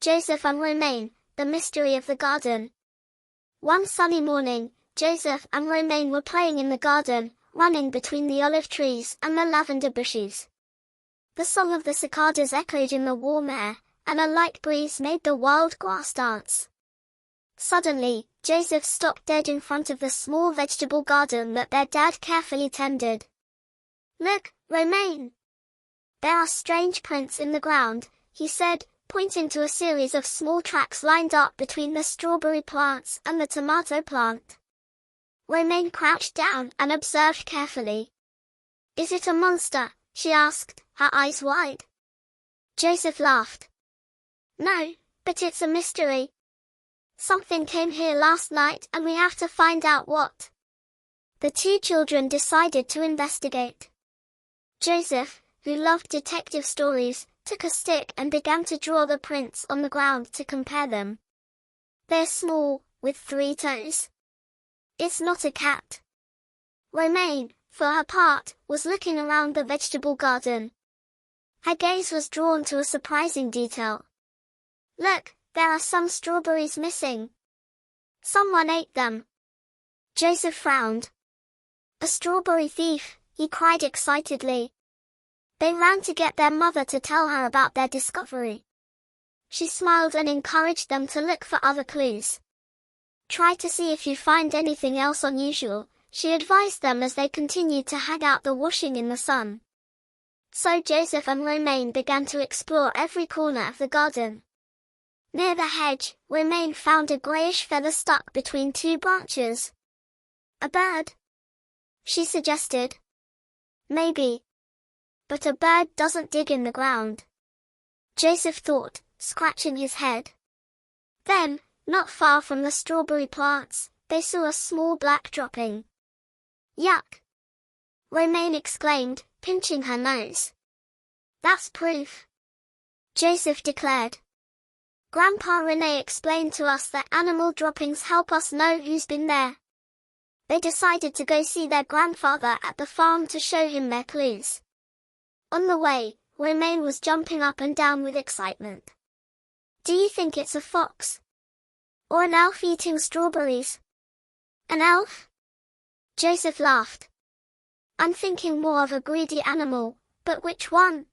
Joseph and Romane, the mystery of the garden. One sunny morning, Joseph and Romane were playing in the garden, running between the olive trees and the lavender bushes. The song of the cicadas echoed in the warm air, and a light breeze made the wild grass dance. Suddenly, Joseph stopped dead in front of the small vegetable garden that their dad carefully tended. "Look, Romane! There are strange prints in the ground," he said, pointing to a series of small tracks lined up between the strawberry plants and the tomato plant. Romane crouched down and observed carefully. "Is it a monster?" she asked, her eyes wide. Joseph laughed. "No, but it's a mystery. Something came here last night and we have to find out what." The two children decided to investigate. Joseph, who loved detective stories, took a stick and began to draw the prints on the ground to compare them. "They're small, with 3 toes. It's not a cat." Romane, for her part, was looking around the vegetable garden. Her gaze was drawn to a surprising detail. "Look, there are some strawberries missing. Someone ate them." Joseph frowned. "A strawberry thief," he cried excitedly. They ran to get their mother to tell her about their discovery. She smiled and encouraged them to look for other clues. "Try to see if you find anything else unusual," she advised them as they continued to hang out the washing in the sun. So Joseph and Romane began to explore every corner of the garden. Near the hedge, Romane found a grayish feather stuck between 2 branches. "A bird?" she suggested. "Maybe. But a bird doesn't dig in the ground," Joseph thought, scratching his head. Then, not far from the strawberry plants, they saw a small black dropping. "Yuck!" Romane exclaimed, pinching her nose. "That's proof," Joseph declared. "Grandpa René explained to us that animal droppings help us know who's been there." They decided to go see their grandfather at the farm to show him their clues. On the way, Romane was jumping up and down with excitement. "Do you think it's a fox? Or an elf eating strawberries?" "An elf?" Joseph laughed. "I'm thinking more of a greedy animal, but which one?"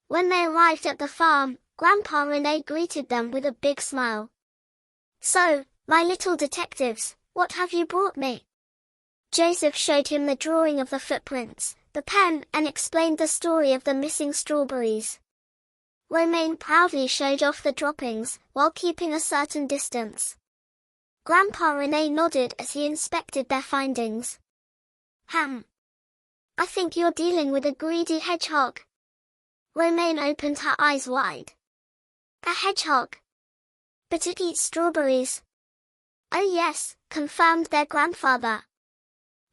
When they arrived at the farm, Grandpa René greeted them with a big smile. "So, my little detectives, what have you brought me?" Joseph showed him the drawing of the footprints, the pen, and explained the story of the missing strawberries. Romane proudly showed off the droppings, while keeping a certain distance. Grandpa René nodded as he inspected their findings. I think you're dealing with a greedy hedgehog." Romane opened her eyes wide. "A hedgehog? But it eats strawberries." "Oh yes," confirmed their grandfather.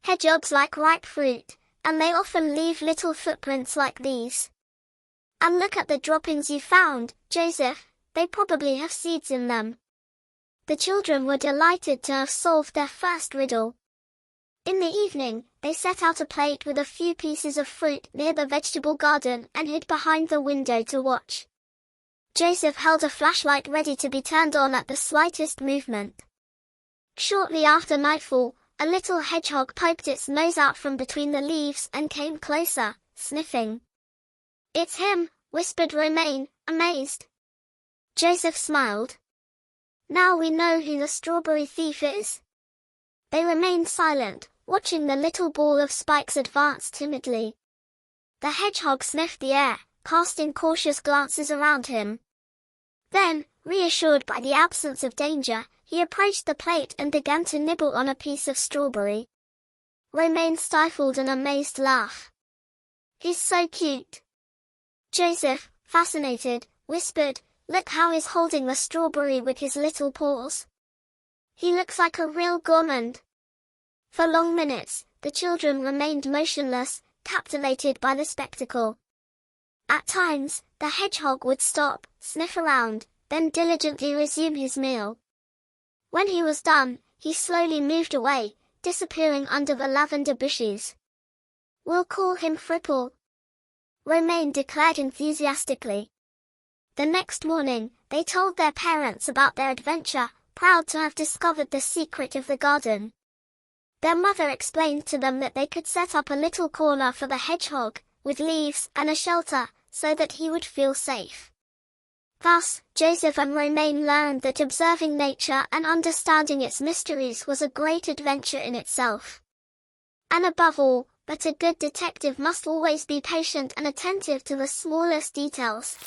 "Hedgehogs like ripe fruit, and they often leave little footprints like these. And look at the droppings you found, Joseph, they probably have seeds in them." The children were delighted to have solved their first riddle. In the evening, they set out a plate with a few pieces of fruit near the vegetable garden and hid behind the window to watch. Joseph held a flashlight ready to be turned on at the slightest movement. Shortly after nightfall, a little hedgehog poked its nose out from between the leaves and came closer, sniffing. "It's him," whispered Romane, amazed. Joseph smiled. "Now we know who the strawberry thief is." They remained silent, watching the little ball of spikes advance timidly. The hedgehog sniffed the air, casting cautious glances around him. Then, reassured by the absence of danger, he approached the plate and began to nibble on a piece of strawberry. Romane stifled an amazed laugh. "He's so cute." Joseph, fascinated, whispered, "Look how he's holding the strawberry with his little paws. He looks like a real gourmand." For long minutes, the children remained motionless, captivated by the spectacle. At times, the hedgehog would stop, sniff around, then diligently resume his meal. When he was done, he slowly moved away, disappearing under the lavender bushes. "We'll call him Fripple," Romane declared enthusiastically. The next morning, they told their parents about their adventure, proud to have discovered the secret of the garden. Their mother explained to them that they could set up a little corner for the hedgehog, with leaves and a shelter, so that he would feel safe. Thus, Joseph and Romane learned that observing nature and understanding its mysteries was a great adventure in itself. And above all, but a good detective must always be patient and attentive to the smallest details.